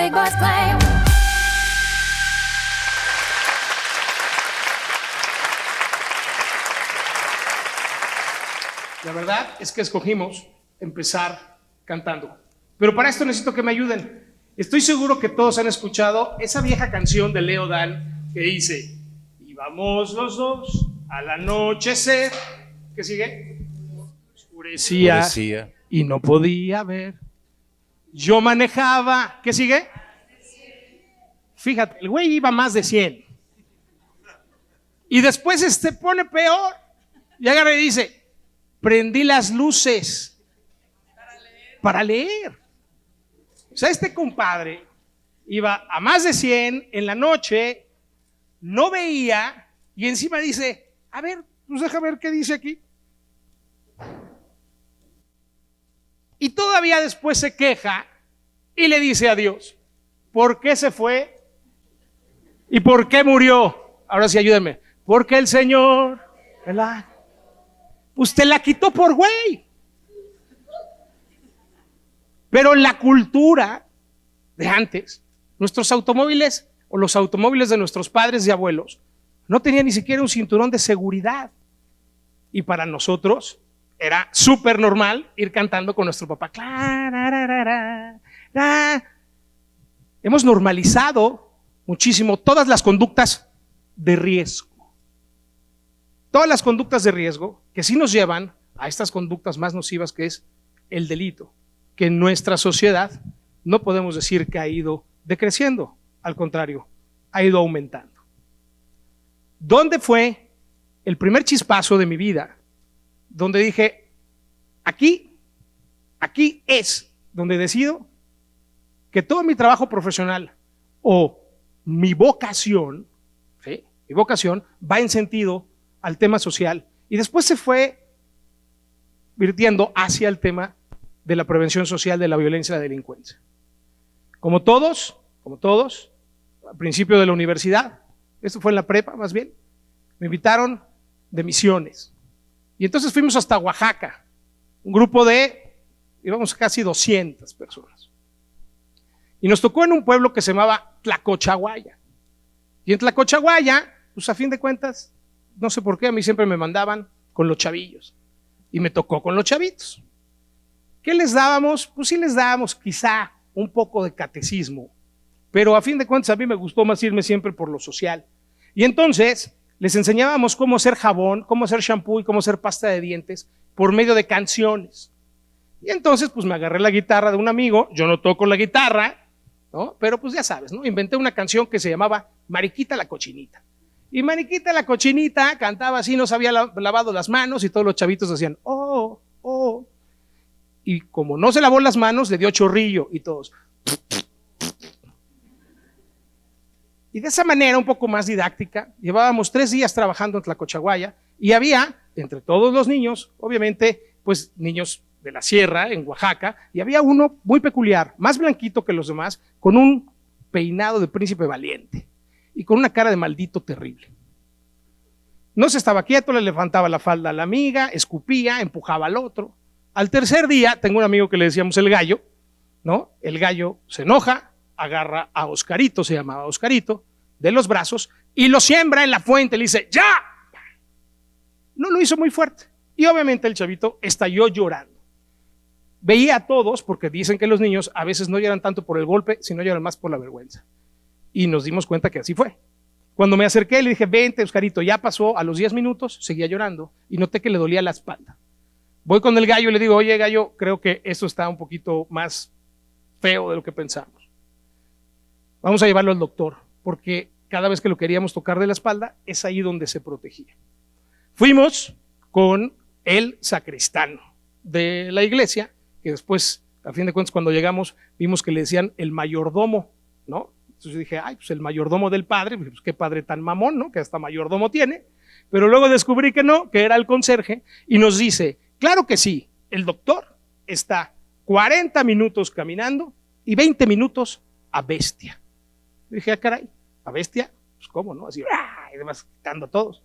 big boys claim. La verdad es que escogimos empezar cantando. Pero para esto necesito que me ayuden. Estoy seguro que todos han escuchado esa vieja canción de Leo Dan que dice: íbamos los dos al anochecer. ¿Qué sigue? Oscurecía y no podía ver. Yo manejaba. ¿Qué sigue? Fíjate, el güey iba más de 100. Y después pone peor. Y agarra y dice: prendí las luces para leer. O sea, este compadre iba a más de 100 en la noche, no veía, y encima dice: a ver, pues deja ver qué dice aquí. Y todavía después se queja y le dice a Dios: ¿por qué se fue? ¿Y por qué murió? Ahora sí, ayúdenme. Porque el Señor, ¿verdad? Usted la quitó por güey. Pero la cultura de antes, nuestros automóviles o los automóviles de nuestros padres y abuelos no tenían ni siquiera un cinturón de seguridad. Y para nosotros era súper normal ir cantando con nuestro papá. Hemos normalizado muchísimo todas las conductas de riesgo. Todas las conductas de riesgo que sí nos llevan a estas conductas más nocivas, que es el delito, que en nuestra sociedad no podemos decir que ha ido decreciendo, al contrario, ha ido aumentando. ¿Dónde fue el primer chispazo de mi vida donde dije: aquí es donde decido que todo mi trabajo profesional o mi vocación, ¿sí?, mi vocación va en sentido al tema social? Y después se fue virtiendo hacia el tema de la prevención social de la violencia y la delincuencia. Como todos, al principio de la universidad, esto fue en la prepa más bien, me invitaron de misiones. Y entonces fuimos hasta Oaxaca, un grupo íbamos casi 200 personas. Y nos tocó en un pueblo que se llamaba Tlacochahuaya. Y en Tlacochahuaya, pues a fin de cuentas, no sé por qué, a mí siempre me mandaban con los chavillos. Y me tocó con los chavitos. ¿Qué les dábamos? Pues sí les dábamos quizá un poco de catecismo, pero a fin de cuentas a mí me gustó más irme siempre por lo social. Y entonces les enseñábamos cómo hacer jabón, cómo hacer shampoo y cómo hacer pasta de dientes por medio de canciones. Y entonces pues me agarré la guitarra de un amigo, yo no toco la guitarra, ¿no?, pero pues ya sabes, ¿no?, inventé una canción que se llamaba Mariquita la Cochinita. Y Mariquita la Cochinita cantaba así, no se había lavado las manos, y todos los chavitos decían: oh, oh. Y como no se lavó las manos, le dio chorrillo, y todos. Y de esa manera, un poco más didáctica, llevábamos 3 días trabajando en Tlacochahuaya, y había, entre todos los niños, obviamente, pues niños de la sierra, en Oaxaca, y había uno muy peculiar, más blanquito que los demás, con un peinado de príncipe valiente y con una cara de maldito terrible. No se estaba quieto, le levantaba la falda a la amiga, escupía, empujaba al otro. Al tercer día, tengo un amigo que le decíamos el gallo, ¿no? El gallo se enoja, agarra a Oscarito, se llamaba Oscarito, de los brazos y lo siembra en la fuente, le dice: ¡ya! No lo hizo muy fuerte. Y obviamente el chavito estalló llorando. Veía a todos, porque dicen que los niños a veces no lloran tanto por el golpe, sino lloran más por la vergüenza. Y nos dimos cuenta que así fue. Cuando me acerqué le dije: vente, Oscarito. Ya pasó. A los 10 minutos seguía llorando y noté que le dolía la espalda. Voy con el gallo y le digo: oye, gallo, creo que esto está un poquito más feo de lo que pensamos. Vamos a llevarlo al doctor, porque cada vez que lo queríamos tocar de la espalda, es ahí donde se protegía. Fuimos con el sacristán de la iglesia, que después, a fin de cuentas, cuando llegamos, vimos que le decían el mayordomo, ¿no? Entonces dije: ay, pues el mayordomo del padre, pues qué padre tan mamón, ¿no?, que hasta mayordomo tiene. Pero luego descubrí que no, que era el conserje, y nos dice: claro que sí, el doctor está 40 minutos caminando y 20 minutos a bestia. Dije: ah, caray, ¿a bestia? Pues cómo, ¿no? Así, ¡ah!, y demás, quitando a todos.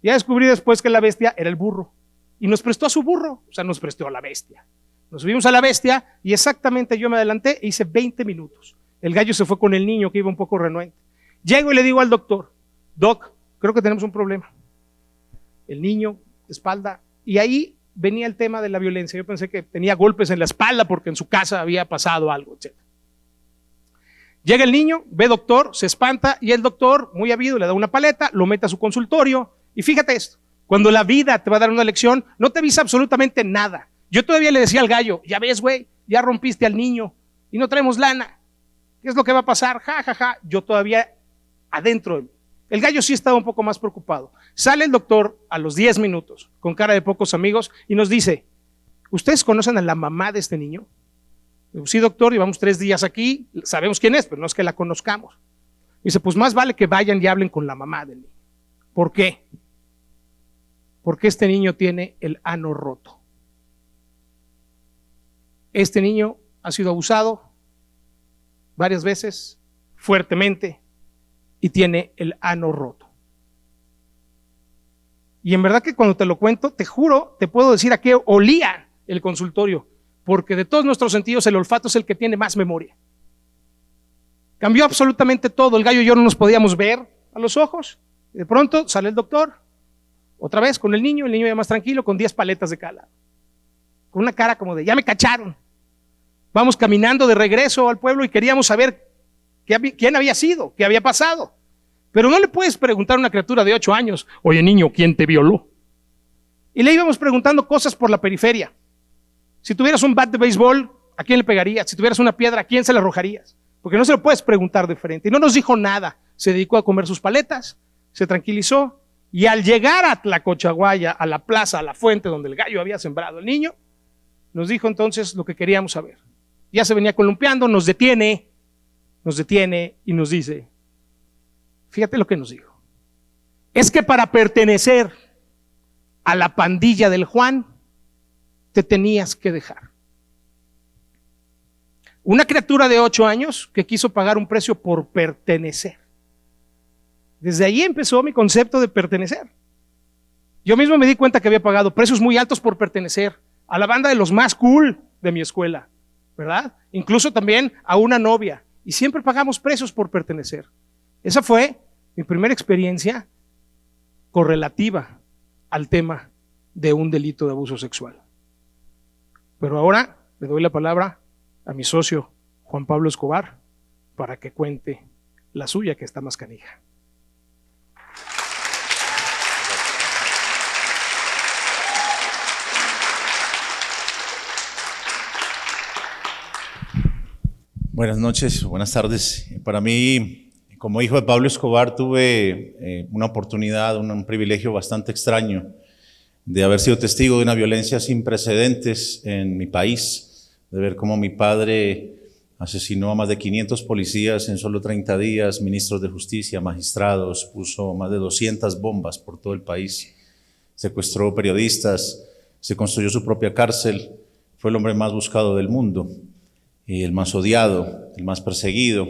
Ya descubrí después que la bestia era el burro, y nos prestó a su burro, o sea, nos prestó a la bestia. Nos subimos a la bestia y exactamente yo me adelanté e hice 20 minutos. El gallo se fue con el niño, que iba un poco renuente. Llego y le digo al doctor: Doc, creo que tenemos un problema. El niño, espalda, y ahí venía el tema de la violencia. Yo pensé que tenía golpes en la espalda porque en su casa había pasado algo, etc. Llega el niño, ve doctor, se espanta, y el doctor, muy habido, le da una paleta, lo mete a su consultorio. Y fíjate esto: cuando la vida te va a dar una lección, no te avisa absolutamente nada. Yo todavía le decía al gallo: ya ves, güey, ya rompiste al niño y no traemos lana. ¿Qué es lo que va a pasar? Ja, ja, ja. Yo todavía adentro de mí. El gallo sí estaba un poco más preocupado. Sale el doctor a los 10 minutos, con cara de pocos amigos, y nos dice: ¿ustedes conocen a la mamá de este niño? Digo: sí, doctor, llevamos 3 días aquí, sabemos quién es, pero no es que la conozcamos. Dice: pues más vale que vayan y hablen con la mamá del niño. ¿Por qué? Porque este niño tiene el ano roto. Este niño ha sido abusado varias veces, fuertemente, y tiene el ano roto. Y en verdad que cuando te lo cuento, te juro, te puedo decir a qué olía el consultorio, porque de todos nuestros sentidos el olfato es el que tiene más memoria. Cambió absolutamente todo. El gallo y yo no nos podíamos ver a los ojos. De pronto sale el doctor, otra vez con el niño ya más tranquilo, con 10 paletas de cala, con una cara como de: ya me cacharon. Vamos caminando de regreso al pueblo y queríamos saber quién había sido, qué había pasado. Pero no le puedes preguntar a una criatura de 8 años: oye, niño, ¿quién te violó? Y le íbamos preguntando cosas por la periferia. Si tuvieras un bat de béisbol, ¿a quién le pegarías? Si tuvieras una piedra, ¿a quién se la arrojarías? Porque no se lo puedes preguntar de frente. Y no nos dijo nada. Se dedicó a comer sus paletas, se tranquilizó, y al llegar a Tlacochaguaya, a la plaza, a la fuente donde el gallo había sembrado el niño, nos dijo entonces lo que queríamos saber. Ya se venía columpiando, nos detiene y nos dice: fíjate lo que nos dijo. Es que para pertenecer a la pandilla del Juan, te tenías que dejar. Una criatura de 8 años que quiso pagar un precio por pertenecer. Desde ahí empezó mi concepto de pertenecer. Yo mismo me di cuenta que había pagado precios muy altos por pertenecer a la banda de los más cool de mi escuela, ¿verdad? Incluso también a una novia. Y siempre pagamos precios por pertenecer. Esa fue mi primera experiencia correlativa al tema de un delito de abuso sexual. Pero ahora le doy la palabra a mi socio Juan Pablo Escobar para que cuente la suya, que está más canija. Buenas noches, buenas tardes. Para mí, como hijo de Pablo Escobar, tuve una oportunidad, un privilegio bastante extraño de haber sido testigo de una violencia sin precedentes en mi país, de ver cómo mi padre asesinó a más de 500 policías en solo 30 días, ministros de justicia, magistrados, puso más de 200 bombas por todo el país, secuestró periodistas, se construyó su propia cárcel, fue el hombre más buscado del mundo, el más odiado, el más perseguido.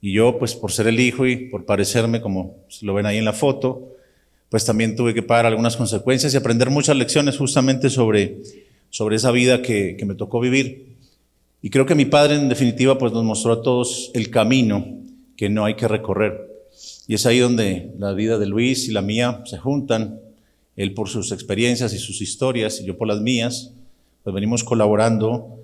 Y yo, pues por ser el hijo y por parecerme, como lo ven ahí en la foto, pues también tuve que pagar algunas consecuencias y aprender muchas lecciones justamente sobre esa vida que me tocó vivir. Y creo que mi padre, en definitiva, pues nos mostró a todos el camino que no hay que recorrer. Y es ahí donde la vida de Luis y la mía se juntan. Él por sus experiencias y sus historias, y yo por las mías, pues venimos colaborando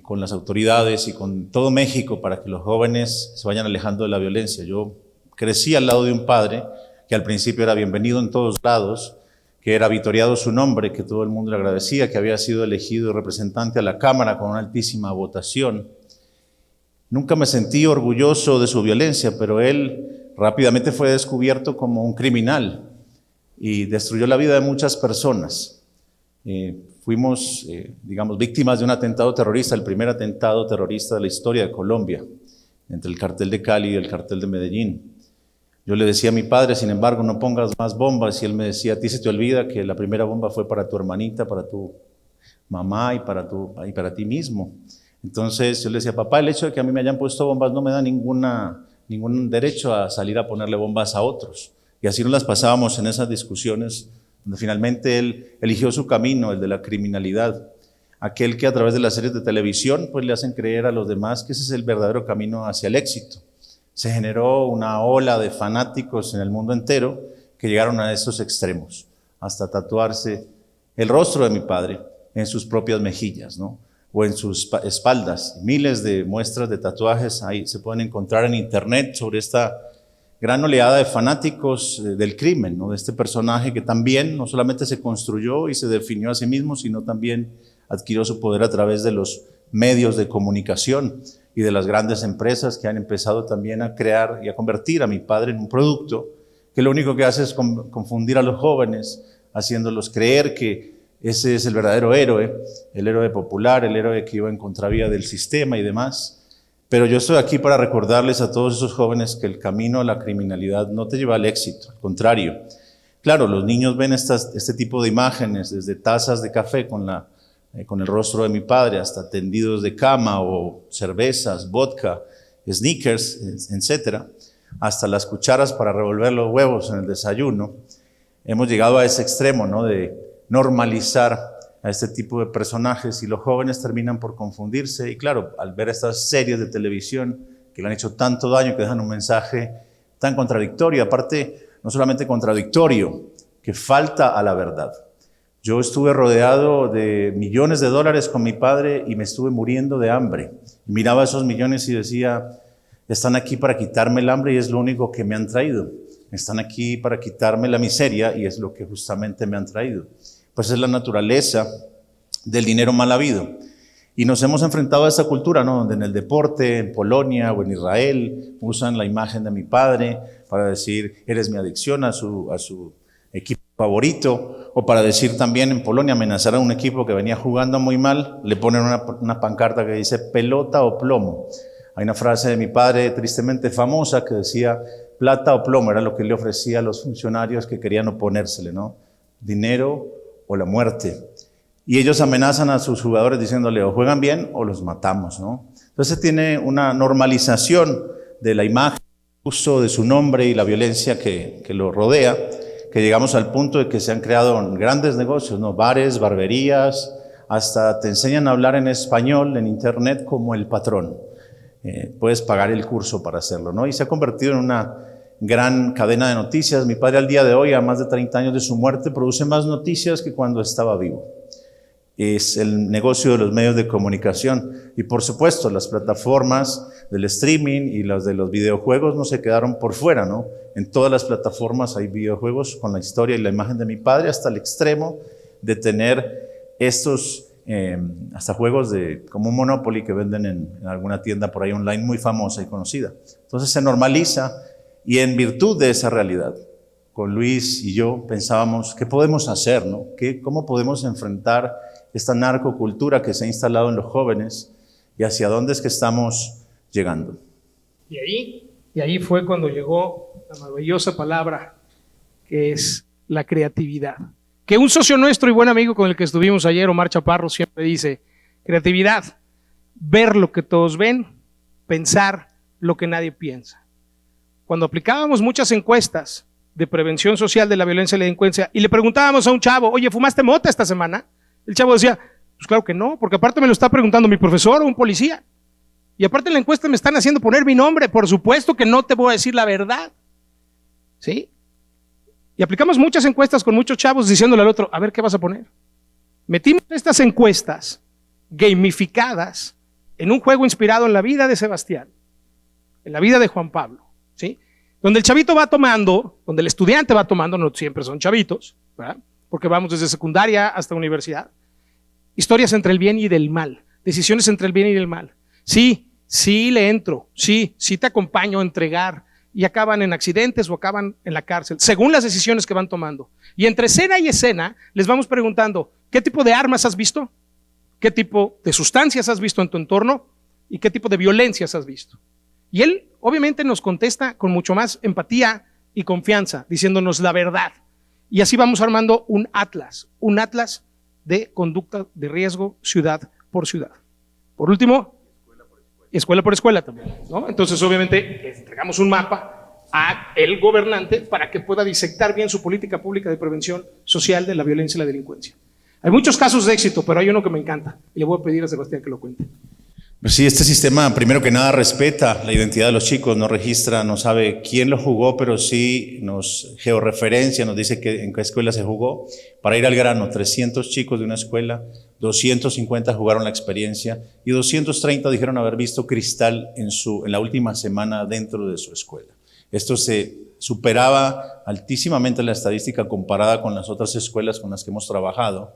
con las autoridades y con todo México para que los jóvenes se vayan alejando de la violencia. Yo crecí al lado de un padre que al principio era bienvenido en todos lados, que era vitoriado su nombre, que todo el mundo le agradecía, que había sido elegido representante a la Cámara con una altísima votación. Nunca me sentí orgulloso de su violencia, pero él rápidamente fue descubierto como un criminal y destruyó la vida de muchas personas. Fuimos, digamos, víctimas de un atentado terrorista, el primer atentado terrorista de la historia de Colombia, entre el cartel de Cali y el cartel de Medellín. Yo le decía a mi padre, sin embargo, no pongas más bombas, y él me decía: a ti se te olvida que la primera bomba fue para tu hermanita, para tu mamá y para ti mismo. Entonces yo le decía: papá, el hecho de que a mí me hayan puesto bombas no me da ningún derecho a salir a ponerle bombas a otros. Y así nos las pasábamos en esas discusiones, donde finalmente él eligió su camino, el de la criminalidad. aquel que a través de las series de televisión pues le hacen creer a los demás que ese es el verdadero camino hacia el éxito. Se generó una ola de fanáticos en el mundo entero que llegaron a esos extremos, hasta tatuarse el rostro de mi padre en sus propias mejillas, ¿no? O en sus espaldas. Miles de muestras de tatuajes ahí se pueden encontrar en internet sobre esta gran oleada de fanáticos del crimen, ¿no? De este personaje que también no solamente se construyó y se definió a sí mismo, sino también adquirió su poder a través de los medios de comunicación y de las grandes empresas que han empezado también a crear y a convertir a mi padre en un producto que lo único que hace es confundir a los jóvenes, haciéndolos creer que ese es el verdadero héroe, el héroe popular, el héroe que iba en contravía del sistema y demás. Pero yo estoy aquí para recordarles a todos esos jóvenes que el camino a la criminalidad no te lleva al éxito, al contrario. Claro, los niños ven este tipo de imágenes, desde tazas de café con el rostro de mi padre, hasta tendidos de cama o cervezas, vodka, sneakers, etcétera, hasta las cucharas para revolver los huevos en el desayuno. Hemos llegado a ese extremo, ¿no? De normalizar a este tipo de personajes y los jóvenes terminan por confundirse y claro, al ver estas series de televisión que le han hecho tanto daño, que dejan un mensaje tan contradictorio, aparte no solamente contradictorio, que falta a la verdad. Yo estuve rodeado de millones de dólares con mi padre y me estuve muriendo de hambre. Miraba esos millones y decía, están aquí para quitarme el hambre y es lo único que me han traído. Están aquí para quitarme la miseria y es lo que justamente me han traído. Pues es la naturaleza del dinero mal habido. Y nos hemos enfrentado a esta cultura, ¿no? Donde en el deporte, en Polonia o en Israel, usan la imagen de mi padre para decir, eres mi adicción a su equipo favorito, o para decir también en Polonia, amenazar a un equipo que venía jugando muy mal, le ponen una pancarta que dice pelota o plomo. Hay una frase de mi padre tristemente famosa que decía, plata o plomo, era lo que le ofrecía a los funcionarios que querían oponérsele, ¿no? Dinero o la muerte. Y ellos amenazan a sus jugadores diciéndole o juegan bien o los matamos, ¿no? Entonces tiene una normalización de la imagen, el uso de su nombre y la violencia que lo rodea, que llegamos al punto de que se han creado grandes negocios, ¿no? Bares, barberías, hasta te enseñan a hablar en español en internet como el patrón. Puedes pagar el curso para hacerlo, ¿no? Y se ha convertido en una gran cadena de noticias. Mi padre al día de hoy, a más de 30 años de su muerte, produce más noticias que cuando estaba vivo. Es el negocio de los medios de comunicación. Y por supuesto, las plataformas del streaming y las de los videojuegos no se quedaron por fuera, ¿no? En todas las plataformas hay videojuegos con la historia y la imagen de mi padre, hasta el extremo de tener estos hasta juegos como un Monopoly que venden en alguna tienda por ahí online muy famosa y conocida. Entonces se normaliza y en virtud de esa realidad, con Luis y yo pensábamos, ¿qué podemos hacer, no? ¿Cómo podemos enfrentar esta narcocultura que se ha instalado en los jóvenes y hacia dónde es que estamos llegando? Y ahí fue cuando llegó la maravillosa palabra que es la creatividad. Que un socio nuestro y buen amigo con el que estuvimos ayer, Omar Chaparro, siempre dice, creatividad, ver lo que todos ven, pensar lo que nadie piensa. Cuando aplicábamos muchas encuestas de prevención social de la violencia y la delincuencia y le preguntábamos a un chavo, oye, ¿fumaste mota esta semana? El chavo decía, pues claro que no, porque aparte me lo está preguntando mi profesor o un policía. Y aparte en la encuesta me están haciendo poner mi nombre, por supuesto que no te voy a decir la verdad. ¿Sí? Y aplicamos muchas encuestas con muchos chavos diciéndole al otro, a ver, ¿qué vas a poner? Metimos estas encuestas gamificadas en un juego inspirado en la vida de Sebastián, en la vida de Juan Pablo, ¿sí? Donde el chavito va tomando, donde el estudiante va tomando, no siempre son chavitos, ¿verdad? Porque vamos desde secundaria hasta universidad, historias entre el bien y del mal, decisiones entre el bien y el mal. Sí, sí le entro, sí te acompaño a entregar, y acaban en accidentes o acaban en la cárcel, según las decisiones que van tomando. Y entre escena y escena les vamos preguntando, ¿qué tipo de armas has visto? ¿Qué tipo de sustancias has visto en tu entorno? ¿Y qué tipo de violencias has visto? Y él obviamente nos contesta con mucho más empatía y confianza, diciéndonos la verdad. Y así vamos armando un atlas de conducta de riesgo ciudad por ciudad. Por último, escuela por escuela también, ¿no? Entonces obviamente les entregamos un mapa a el gobernante para que pueda disectar bien su política pública de prevención social de la violencia y la delincuencia. Hay muchos casos de éxito, pero hay uno que me encanta y le voy a pedir a Sebastián que lo cuente. Pues sí, este sistema, primero que nada, respeta la identidad de los chicos, no registra, no sabe quién lo jugó, pero sí nos georreferencia, nos dice en qué escuela se jugó. Para ir al grano, 300 chicos de una escuela, 250 jugaron la experiencia y 230 dijeron haber visto cristal en la última semana dentro de su escuela. Esto se superaba altísimamente la estadística comparada con las otras escuelas con las que hemos trabajado.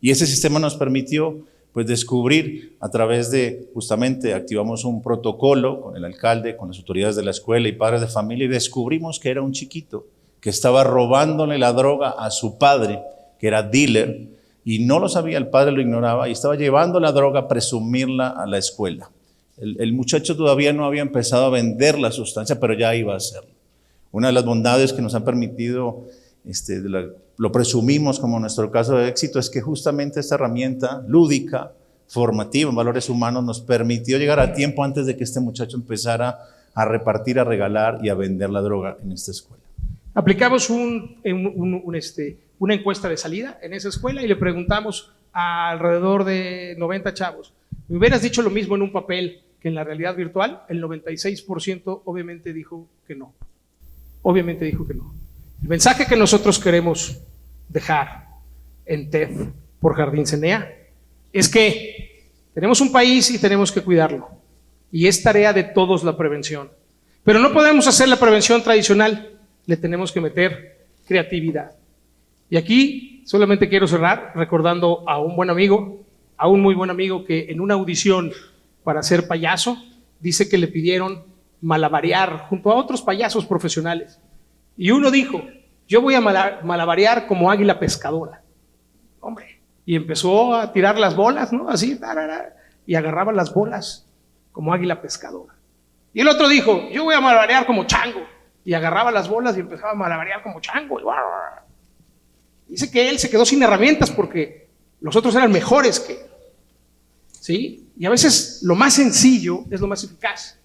Y ese sistema nos permitió pues descubrir a través de, justamente activamos un protocolo con el alcalde, con las autoridades de la escuela y padres de familia, y descubrimos que era un chiquito que estaba robándole la droga a su padre, que era dealer, y no lo sabía, el padre lo ignoraba, y estaba llevando la droga a presumirla a la escuela. El muchacho todavía no había empezado a vender la sustancia, pero ya iba a hacerlo. Una de las bondades que nos han permitido, lo presumimos como nuestro caso de éxito, es que justamente esta herramienta lúdica, formativa en valores humanos, nos permitió llegar a tiempo antes de que este muchacho empezara a repartir, a regalar y a vender la droga en esta escuela. Aplicamos una encuesta de salida en esa escuela y le preguntamos a alrededor de 90 chavos, ¿me hubieras dicho lo mismo en un papel que en la realidad virtual? El 96% obviamente dijo que no. Obviamente dijo que no. El mensaje que nosotros queremos dejar en TEF por Jardín Cenea es que tenemos un país y tenemos que cuidarlo. Y es tarea de todos la prevención. Pero no podemos hacer la prevención tradicional, le tenemos que meter creatividad. Y aquí solamente quiero cerrar recordando a un buen amigo, a un muy buen amigo que en una audición para ser payaso, dice que le pidieron malabarear junto a otros payasos profesionales. Y uno dijo, yo voy a malabarear como águila pescadora. Hombre, y empezó a tirar las bolas, ¿no? Así, y agarraba las bolas como águila pescadora. Y el otro dijo, yo voy a malabarear como chango. Y agarraba las bolas y empezaba a malabarear como chango. Dice que él se quedó sin herramientas porque los otros eran mejores que él. ¿Sí? Y a veces lo más sencillo es lo más eficaz.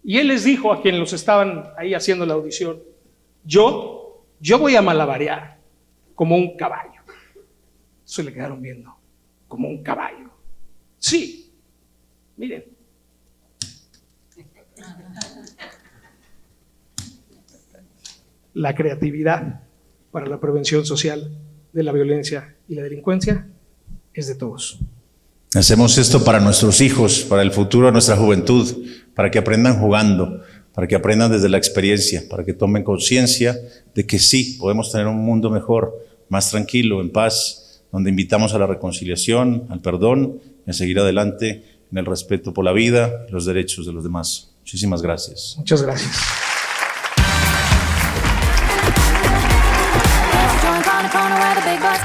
Y él les dijo a quienes los estaban ahí haciendo la audición, yo voy a malabarear como un caballo. Se le quedaron viendo, como un caballo. Sí, miren. La creatividad para la prevención social de la violencia y la delincuencia es de todos. Hacemos esto para nuestros hijos, para el futuro de nuestra juventud, para que aprendan jugando, para que aprendan desde la experiencia, para que tomen conciencia de que sí, podemos tener un mundo mejor, más tranquilo, en paz, donde invitamos a la reconciliación, al perdón y a seguir adelante en el respeto por la vida y los derechos de los demás. Muchísimas gracias. Muchas gracias. Big boss